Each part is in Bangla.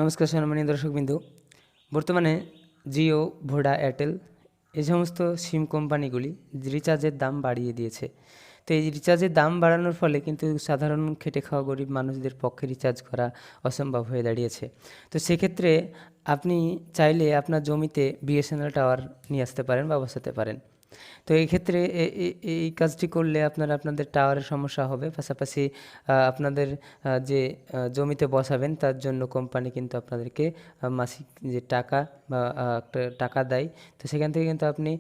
নমস্কার সম্মানীয় দর্শকবিন্দু। বর্তমানে জিও, ভোডা, এয়ারটেল এই সমস্ত সিম কোম্পানিগুলি রিচার্জের দাম বাড়িয়ে দিয়েছে। তো এই রিচার্জের দাম বাড়ানোর ফলে কিন্তু সাধারণ খেটে খাওয়া গরিব মানুষদের পক্ষে রিচার্জ করা অসম্ভব হয়ে দাঁড়িয়েছে। তো সেক্ষেত্রে আপনি চাইলে আপনার জমিতে বিএসএনএল টাওয়ার নিয়ে আসতে পারেন বা বসাতে পারেন। তো এই ক্ষেত্রে এই কাজটি করলে আপনাদের টাওয়ারের সমস্যা হবে, পাশাপাশি আপনাদের যে জমিতে বসাবেন তার জন্য কোম্পানি কিন্তু আপনাদেরকে মাসিক যে টাকা বা একটা টাকা দেয়। তো সেখান থেকে কিন্তু আপনি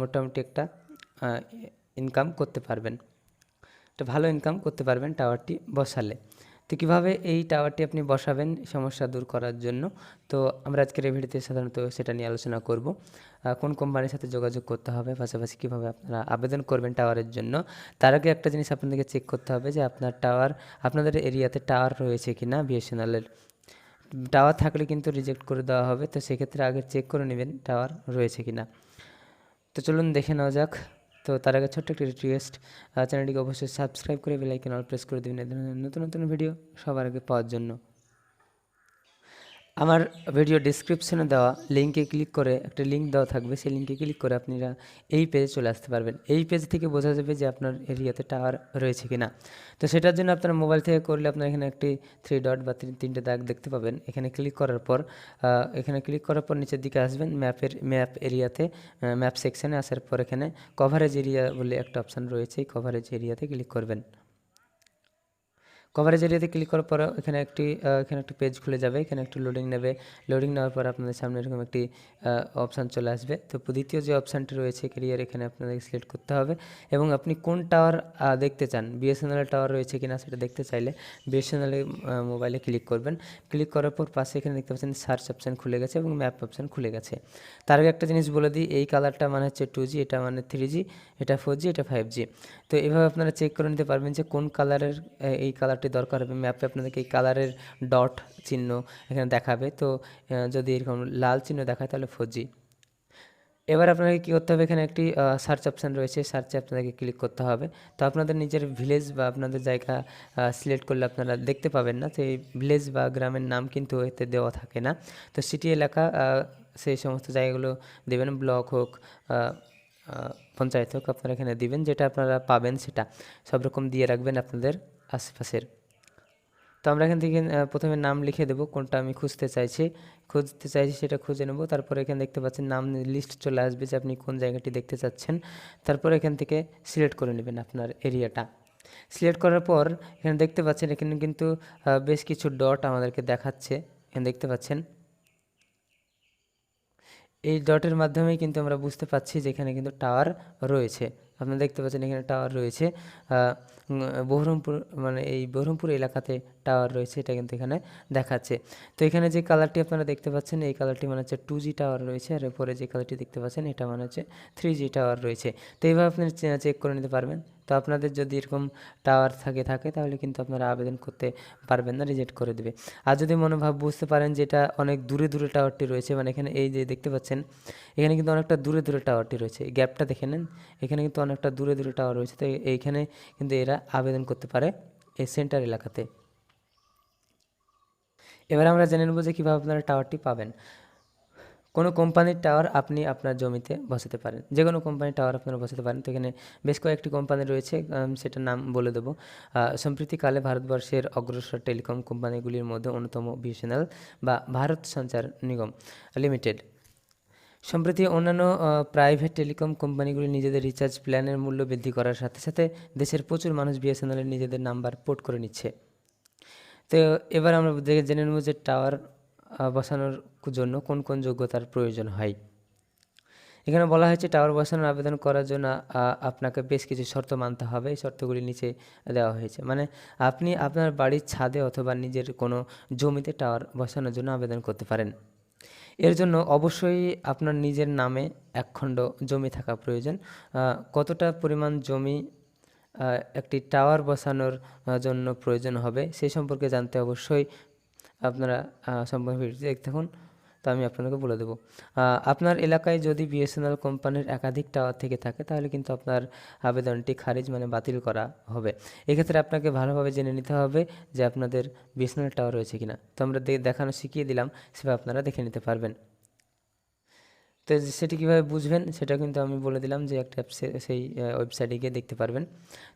মোটামুটি একটা ইনকাম করতে পারবেন, একটা ভালো ইনকাম করতে পারবেন টাওয়ারটি বসালে। তো কীভাবে এই টাওয়ারটি আপনি বসাবেন সমস্যা দূর করার জন্য, তো আমরা আজকের এই ভিডিওতে সাধারণত সেটা নিয়ে আলোচনা করব। কোন কোম্পানির সাথে যোগাযোগ করতে হবে, পাশাপাশি কীভাবে আপনারা আবেদন করবেন টাওয়ারের জন্য। তার আগে একটা জিনিস আপনাদেরকে চেক করতে হবে যে আপনাদের এরিয়াতে টাওয়ার রয়েছে কি না বিএসএনএলের। টাওয়ার থাকলে কিন্তু রিজেক্ট করে দেওয়া হবে, তো সেক্ষেত্রে আগে চেক করে নেবেন টাওয়ার রয়েছে কি না। তো চলুন দেখে নেওয়া যাক। তো তার আগে ছোট্ট একটি রিকোয়েস্ট, চ্যানেলটিকে অবশ্যই সাবস্ক্রাইব করে বেল আইকন অল প্রেস করে দেবেন এই ধরনের নতুন নতুন ভিডিও সবার আগে পাওয়ার জন্য। আমার ভিডিও ডিসক্রিপশনে দেওয়া লিঙ্কে ক্লিক করে, একটা লিঙ্ক দেওয়া থাকবে, সেই লিঙ্কে ক্লিক করে আপনারা এই পেজে চলে আসতে পারবেন। এই পেজ থেকে বোঝা যাবে যে আপনার এরিয়াতে টাওয়ার রয়েছে কি না। তো সেটার জন্য আপনার মোবাইল থেকে করলে আপনার এখানে একটি 3 ডট বা তিনটে দাগ দেখতে পাবেন। এখানে ক্লিক করার পর নিচের দিকে আসবেন, ম্যাপ এরিয়াতে, ম্যাপ সেকশানে আসার পর এখানে কভারেজ এরিয়া বলে একটা অপশান রয়েছে, এই কভারেজ এরিয়াতে ক্লিক করবেন। কভারেজ এরিয়াতে ক্লিক করার পর এখানে একটি পেজ খুলে যাবে, এখানে একটু লোডিং নেবে। লোডিং নেওয়ার পর আপনাদের সামনে এরকম একটি অপশান চলে আসবে। তো দ্বিতীয় যে অপশানটি রয়েছে ক্যারিয়ার, এখানে আপনাদেরকে সিলেক্ট করতে হবে এবং আপনি কোন টাওয়ার দেখতে চান, বিএসএনএল টাওয়ার রয়েছে কিনা সেটা দেখতে চাইলে বিএসএনএল মোবাইলে ক্লিক করবেন। ক্লিক করার পর পাশে এখানে দেখতে পাচ্ছেন সার্চ অপশান খুলে গেছে এবং ম্যাপ অপশান খুলে গেছে। তার আগে একটা জিনিস বলে দিই, এই কালারটা মানে হচ্ছে 2G, এটা মানে 3G, এটা 4G, এটা 5G। তো এভাবে আপনারা চেক করে নিতে পারবেন যে কোন কালারের এই কালারটি দরকার হবে। ম্যাপে আপনাদেরকে এই কালারের ডট চিহ্ন এখানে দেখাবে। তো যদি এরকম লাল চিহ্ন দেখায় তাহলে 4G। এবার আপনাকে কী করতে হবে, এখানে একটি সার্চ অপশান রয়েছে, সার্চে আপনাদেরকে ক্লিক করতে হবে। তো আপনাদের নিজের ভিলেজ বা আপনাদের জায়গা সিলেক্ট করলে আপনারা দেখতে পাবেন না, তো এই ভিলেজ বা গ্রামের নাম কিন্তু এতে দেওয়া থাকে না। তো সিটি এলাকা সেই সমস্ত জায়গাগুলো দেবেন, ব্লক হোক পঞ্চায়েত হোক, আপনারা এখানে দিবেন, যেটা আপনারা পাবেন সেটা সব রকম দিয়ে রাখবেন আপনাদের আশেপাশের। তো আমরা এখান থেকে প্রথমে নাম লিখে দেবো, কোনটা আমি খুঁজতে চাইছি সেটা খুঁজে নেব। তারপরে এখানে দেখতে পাচ্ছেন নাম লিস্ট চলে আসবে যে আপনি কোন জায়গাটি দেখতে চাচ্ছেন। তারপর এখান থেকে সিলেক্ট করে নেবেন আপনার এরিয়াটা। সিলেক্ট করার পর এখানে দেখতে পাচ্ছেন এখানে কিন্তু বেশ কিছু ডট আমাদেরকে দেখাচ্ছে, এখানে দেখতে পাচ্ছেন। এই ডটের মাধ্যমেই কিন্তু আমরা বুঝতে পারছি যে এখানে কিন্তু টাওয়ার রয়েছে। আপনারা দেখতে পাচ্ছেন এখানে টাওয়ার রয়েছে, বহরমপুর মানে এই বহরমপুর এলাকাতে টাওয়ার রয়েছে, এটা কিন্তু এখানে দেখাচ্ছে। তো এখানে যে কালারটি আপনারা দেখতে পাচ্ছেন এই কালারটি মানে হচ্ছে 2G টাওয়ার রয়েছে, আর এরপরে যে কালারটি দেখতে পাচ্ছেন এটা মানে হচ্ছে 3G টাওয়ার রয়েছে। তো এইভাবে আপনি চেক করে নিতে পারবেন। তো আপনাদের যদি এরকম টাওয়ার থাকে তাহলে কিন্তু আপনারা আবেদন করতে পারবেন না, রিজেক্ট করে দেবে। আর যদি মনোভাব বুঝতে পারেন যে এটা অনেক দূরে টাওয়ারটি রয়েছে, মানে এখানে এই যে দেখতে পাচ্ছেন এখানে কিন্তু অনেকটা দূরে টাওয়ারটি রয়েছে, এই গ্যাপটা দেখে নেন, এখানে কিন্তু অনেকটা দূরে টাওয়ার রয়েছে। তো এইখানে কিন্তু এরা আবেদন করতে পারে এই সেন্টার এলাকাতে। এবার আমরা জেনে নেব যে কীভাবে আপনারা টাওয়ারটি পাবেন। কোনো কোম্পানির টাওয়ার আপনি আপনার জমিতে বসাতে পারেন, যে কোনো কোম্পানির টাওয়ার আপনারা বসাতে পারেন। তো এখানে বেশ কয়েকটি কোম্পানি রয়েছে, সেটার নাম বলে দেবো। সম্প্রতিকালে ভারতবর্ষের অগ্রসর টেলিকম কোম্পানিগুলির মধ্যে অন্যতম বিএসএনএল বা ভারত সঞ্চার নিগম লিমিটেড। সম্প্রতি অন্যান্য প্রাইভেট টেলিকম কোম্পানিগুলি নিজেদের রিচার্জ প্ল্যানের মূল্য বৃদ্ধি করার সাথে সাথে দেশের প্রচুর মানুষ বিএসএনএলের নিজেদের নাম্বার পোর্ট করে নিচ্ছে। তো এবার আমরা জেনে নেব যে টাওয়ার বসানোর জন্য কোন কোন যোগ্যতার প্রয়োজন হয়। এখানে বলা হয়েছে টাওয়ার বসানোর আবেদন করার জন্য আপনাকে বেশ কিছু শর্ত মানতে হবে। এই শর্তগুলি নিচে দেওয়া হয়েছে, মানে আপনি আপনার বাড়ির ছাদে অথবা নিজের কোনো জমিতে টাওয়ার বসানোর জন্য আবেদন করতে পারেন। এর জন্য অবশ্যই আপনার নিজের নামে একখণ্ড জমি থাকা প্রয়োজন। কতটা পরিমাণ জমি একটি টাওয়ার বসানোর জন্য প্রয়োজন হবে সেই সম্পর্কে জানতে অবশ্যই আপনারা সম্পূর্ণ ভিডিওটি দেখতে থাকুন। তো আমি আপনাদেরকে বলে দেবো। আপনার এলাকায় যদি বিএসএনএল কোম্পানির একাধিক টাওয়ার থেকে থাকে তাহলে কিন্তু আপনার আবেদনটি খারিজ মানে বাতিল করা হবে। এক্ষেত্রে আপনাকে ভালোভাবে জেনে নিতে হবে যে আপনাদের বিএসএনএল টাওয়ার রয়েছে কিনা। তো আমরা দেখানো শিখিয়ে দিলাম, সেভাবে আপনারা দেখে নিতে পারবেন। তো সেটি কীভাবে বুঝবেন সেটা কিন্তু আমি বলে দিলাম যে একটা সেই ওয়েবসাইটে গিয়ে দেখতে পারবেন।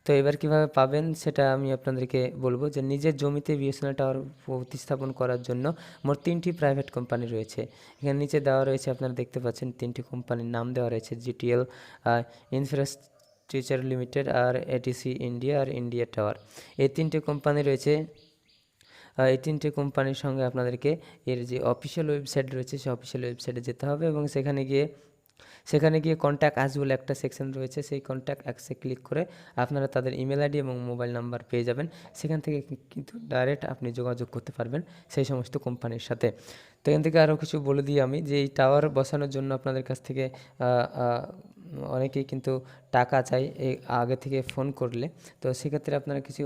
তো এবার কিভাবে পাবেন সেটা আমি আপনাদেরকে বলবো যে নিজের জমিতে বিএসএনএল টাওয়ার প্রতিস্থাপন করার জন্য মোট 3টি প্রাইভেট কোম্পানি রয়েছে। এখানে নিচে দেওয়া রয়েছে, আপনারা দেখতে পাচ্ছেন 3টি কোম্পানির নাম দেওয়া রয়েছে, জিটিএল ইনফ্রাস্ট্রাকচার লিমিটেড, আর এটিসি ইন্ডিয়া, আর ইন্ডিয়া টাওয়ার। এই 3টে কোম্পানি রয়েছে। এই 3টে কোম্পানির সঙ্গে আপনাদেরকে এর যে অফিসিয়াল ওয়েবসাইট রয়েছে সেই অফিসিয়াল ওয়েবসাইটে যেতে হবে এবং সেখানে গিয়ে কন্ট্যাক্ট আস বলে একটা সেকশন রয়েছে, সেই কন্ট্যাক্ট অ্যাক্সে ক্লিক করে আপনারা তাদের ইমেল আইডি এবং মোবাইল নাম্বার পেয়ে যাবেন। সেখান থেকে কিন্তু ডাইরেক্ট আপনি যোগাযোগ করতে পারবেন সেই সমস্ত কোম্পানির সাথে। তো এখান থেকে আরও কিছু বলে দিই আমি যে এই টাওয়ার বসানোর জন্য আপনাদের কাছ থেকে অনেকেই কিন্তু টাকা চাই এই আগে থেকে ফোন করলে। তো সেক্ষেত্রে আপনারা কিছু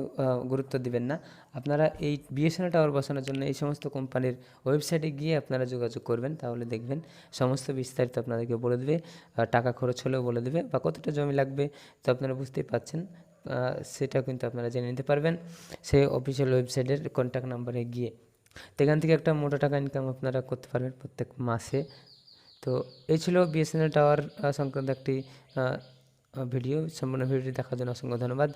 গুরুত্ব দিবেন না। আপনারা এই বিএসএনএল টাওয়ার বসানোর জন্য এই সমস্ত কোম্পানির ওয়েবসাইটে গিয়ে আপনারা যোগাযোগ করবেন, তাহলে দেখবেন সমস্ত বিস্তারিত আপনাদেরকে বলে দেবে। টাকা খরচ হলেও বলে দেবে, বা কতটা জমি লাগবে তো আপনারা বুঝতেই পাচ্ছেন, সেটা কিন্তু আপনারা জেনে নিতে পারবেন সেই অফিসিয়াল ওয়েবসাইটের কন্ট্যাক্ট নাম্বারে গিয়ে। তো এখান থেকে একটা মোটা টাকা ইনকাম আপনারা করতে পারবেন প্রত্যেক মাসে। তো এই ছিল বিএসএনএল টাওয়ার সংক্রান্ত একটি ভিডিও। সম্পূর্ণ ভিডিওটি দেখার জন্য অসংখ্য ধন্যবাদ।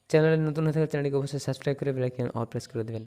চ্যানেলে নতুন হয়ে থাকলে চ্যানেলটিকে অবশ্যই সাবস্ক্রাইব করে বেল আইকন অল প্রেস করে দেবেন।